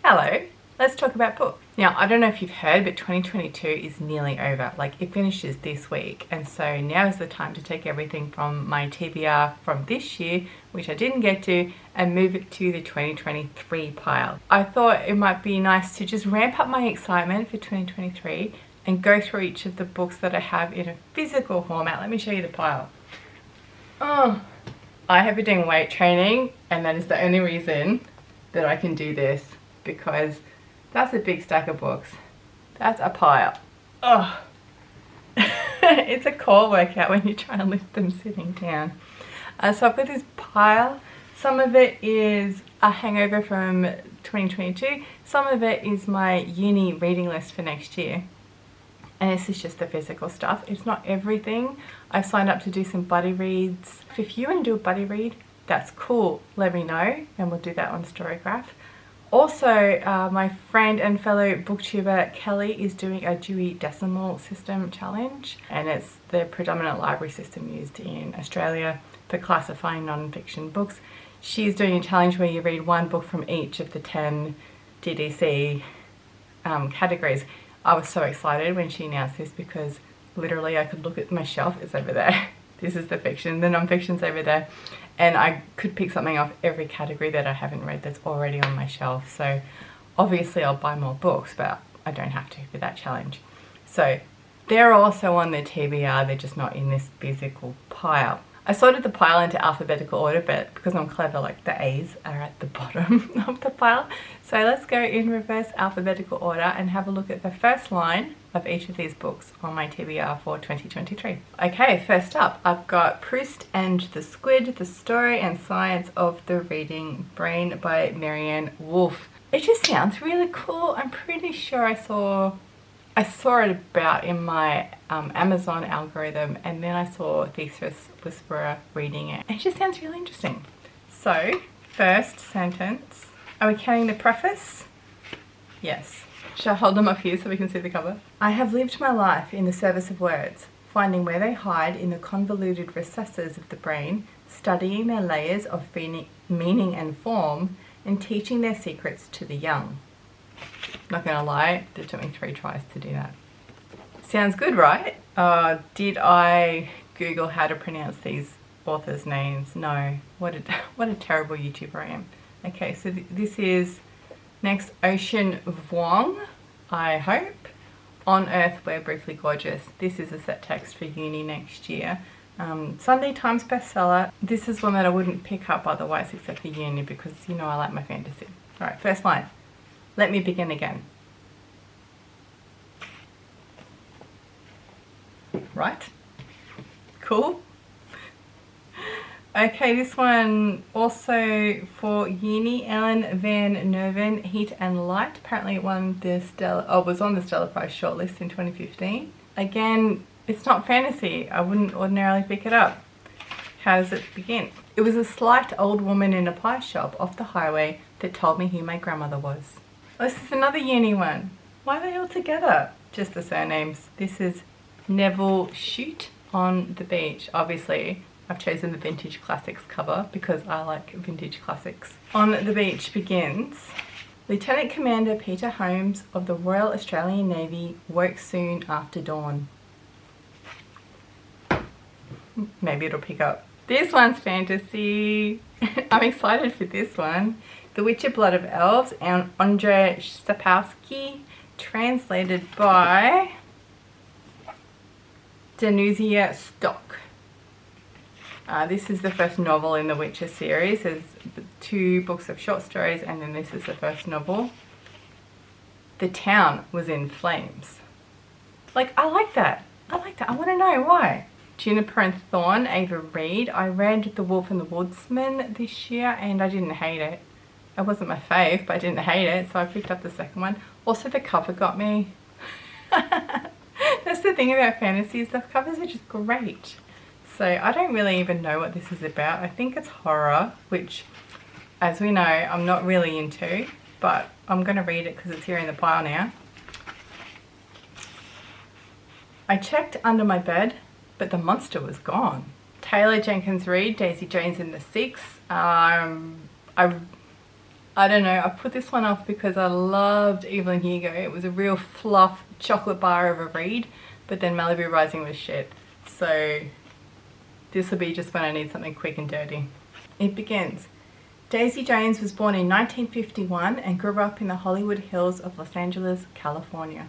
Hello, let's talk about books. Now, I don't know if you've heard, but 2022 is nearly over. Like, it finishes this week, and so now is the time to take everything from my TBR from this year, which I didn't get to, and move it to the 2023 pile. I thought it might be nice to just ramp up my excitement for 2023 and go through each of the books that I have in a physical format. Let me show you the pile. Oh, I have been doing weight training, and that is the only reason that I can do this, because that's a big stack of books. That's a pile. Oh, it's a core workout when you try and lift them sitting down. So I've got this pile. Some of it is a hangover from 2022. Some of it is my uni reading list for next year. And this is just the physical stuff. It's not everything. I've signed up to do some buddy reads. If you want to do a buddy read, that's cool. Let me know and we'll do that on Storygraph. Also, my friend and fellow booktuber Kelly is doing a Dewey Decimal System challenge, and it's the predominant library system used in Australia for classifying non-fiction books. She's doing a challenge where you read one book from each of the 10 DDC categories. I was so excited when she announced this because literally I could look at my shelf, it's over there. This is the fiction, the non-fiction's over there. And I could pick something off every category that I haven't read that's already on my shelf. So obviously I'll buy more books, but I don't have to for that challenge. So they're also on the TBR, they're just not in this physical pile. I sorted the pile into alphabetical order, but because I'm clever, like the A's are at the bottom of the pile. So let's go in reverse alphabetical order and have a look at the first line of each of these books on my TBR for 2023. Okay, first up, I've got Proust and the Squid, The Story and Science of the Reading Brain by Maryanne Wolf. It just sounds really cool. I'm pretty sure I saw it about in my Amazon algorithm, and then I saw Thesis Whisperer reading it. It just sounds really interesting. So, first sentence. Are we counting the preface? Yes. Should I hold them up here so we can see the cover? I have lived my life in the service of words, finding where they hide in the convoluted recesses of the brain, studying their layers of meaning and form, and teaching their secrets to the young. Not gonna lie, it took me 3 tries to do that. Sounds good, right? Did I Google how to pronounce these authors' names? No. What a terrible YouTuber I am. Okay, so this is next Ocean Vuong, I hope. On Earth We're Briefly Gorgeous. This is a set text for uni next year. Sunday Times bestseller. This is one that I wouldn't pick up otherwise except for uni because, you know, I like my fantasy. Alright, first line. Let me begin again. Right? Cool. Okay, this one also for uni. Ellen van Neerven, Heat and Light. Apparently it won the was on the Stellar Prize shortlist in 2015. Again, it's not fantasy. I wouldn't ordinarily pick it up. How does it begin? It was a slight old woman in a pie shop off the highway that told me who my grandmother was. Oh, this is another uni one. Why are they all together? Just the surnames. This is Nevil Shute on the Beach. Obviously, I've chosen the Vintage Classics cover because I like vintage classics. On the Beach begins. Lieutenant Commander Peter Holmes of the Royal Australian Navy woke soon after dawn. Maybe it'll pick up. This one's fantasy. I'm excited for this one. The Witcher Blood of Elves and Andrzej Sapkowski, translated by Danusia Stock. This is the first novel in the Witcher series. There's 2 books of short stories and then this is the first novel. The town was in flames. Like, I like that. I like that. I want to know why. Juniper and Thorn, Ava Reid. I read The Wolf and the Woodsman this year and I didn't hate it. It wasn't my fave, but I didn't hate it, so I picked up the second one. Also, the cover got me. That's the thing about fantasy, is the covers are just great. So I don't really even know what this is about. I think it's horror, which, as we know, I'm not really into, but I'm going to read it because it's here in the pile now. I checked under my bed, but the monster was gone. Taylor Jenkins Reid, Daisy Jones and the Six. I don't know, I put this one off because I loved Evelyn Hugo. It was a real fluff chocolate bar of a read, but then Malibu Rising was shit. So this will be just when I need something quick and dirty. It begins. Daisy Jones was born in 1951 and grew up in the Hollywood Hills of Los Angeles, California.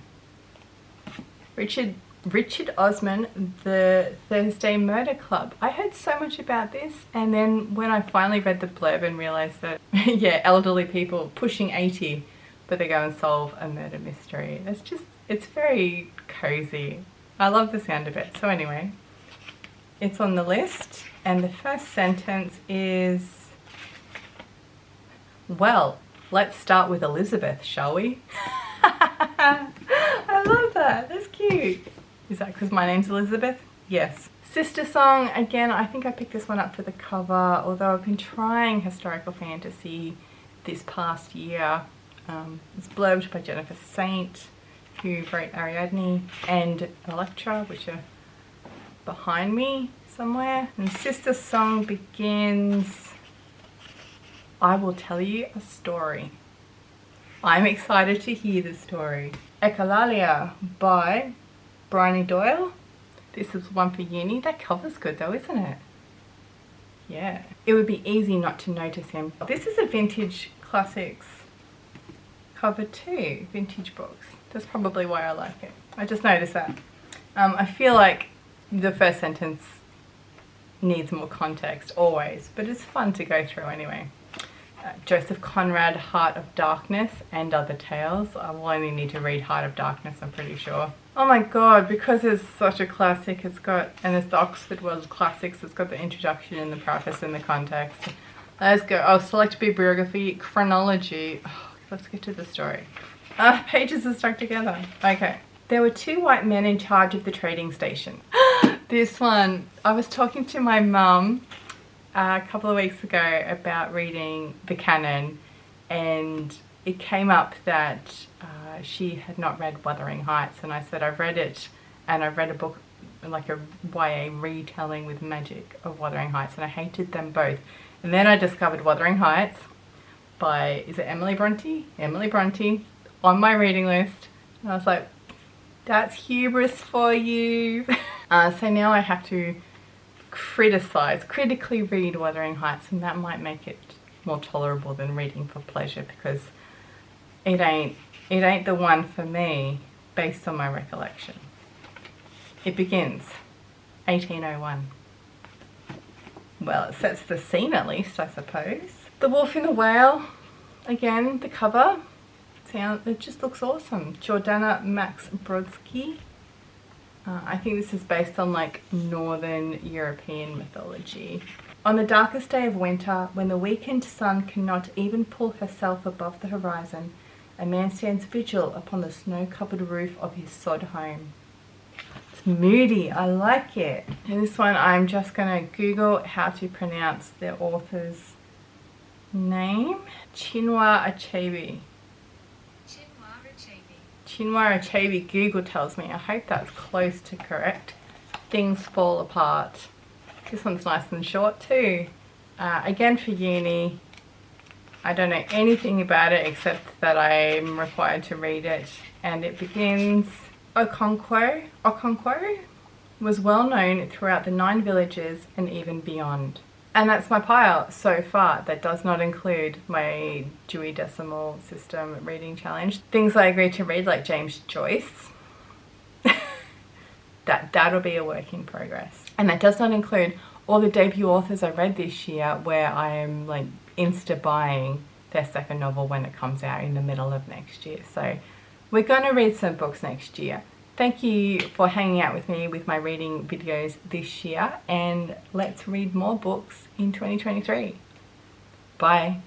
Richard Osman, The Thursday Murder Club. I heard so much about this, and then when I finally read the blurb and realised that, yeah, elderly people pushing 80, but they go and solve a murder mystery. It's very cozy. I love the sound of it. So anyway, it's on the list, and the first sentence is, well, let's start with Elizabeth, shall we? I love that. That's cute. Is that because my name's Elizabeth? Yes. Sistersong, again, I think I picked this one up for the cover, although I've been trying historical fantasy this past year. It's blurbed by Jennifer Saint, who wrote Ariadne and Electra, which are behind me somewhere. And Sistersong begins, I will tell you a story. I'm excited to hear the story. Echolalia by Briohny Doyle. This is one for uni. That cover's good though, isn't it? Yeah. It would be easy not to notice him. This is a vintage classics cover too. Vintage books. That's probably why I like it. I just noticed that. I feel like the first sentence needs more context always, but it's fun to go through anyway. Joseph Conrad, Heart of Darkness and Other Tales. I will only need to read Heart of Darkness, I'm pretty sure. Oh my god, because it's such a classic, it's got, and it's the Oxford World Classics, it's got the introduction and the preface and the context. Let's go. Oh, select bibliography, chronology. Oh, let's get to the story. Pages are stuck together. Okay. There were two white men in charge of the trading station. This one, I was talking to my mum a couple of weeks ago about reading the canon, and it came up that she had not read Wuthering Heights, and I said I've read it, and I read a book, like a YA retelling with magic of Wuthering Heights, and I hated them both. And then I discovered Wuthering Heights by, is it Emily Brontë? Emily Brontë, on my reading list, and I was like, that's hubris for you. So now I have to critically read Wuthering Heights, and that might make it more tolerable than reading for pleasure, because it ain't the one for me based on my recollection. It begins 1801. Well, it sets the scene at least, I suppose. The Wolf in the Whale, again, the cover, it just looks awesome. Jordana Max Brodsky. I think this is based on like Northern European mythology. On the darkest day of winter, when the weakened sun cannot even pull herself above the horizon, a man stands vigil upon the snow-covered roof of his sod home. It's moody, I like it. And this one, I'm just gonna Google how to pronounce the author's name. Chinua Achebe. Chinua Achebe, Google tells me. I hope that's close to correct. Things Fall Apart. This one's nice and short too. Again for uni. I don't know anything about it except that I'm required to read it. And it begins, Okonkwo was well known throughout the 9 villages and even beyond. And that's my pile so far. That does not include my Dewey Decimal System reading challenge. Things I agreed to read, like James Joyce. That'll be a work in progress. And that does not include all the debut authors I read this year, where I am like insta buying their second novel when it comes out in the middle of next year. So we're gonna read some books next year. Thank you for hanging out with me with my reading videos this year, and let's read more books in 2023. Bye.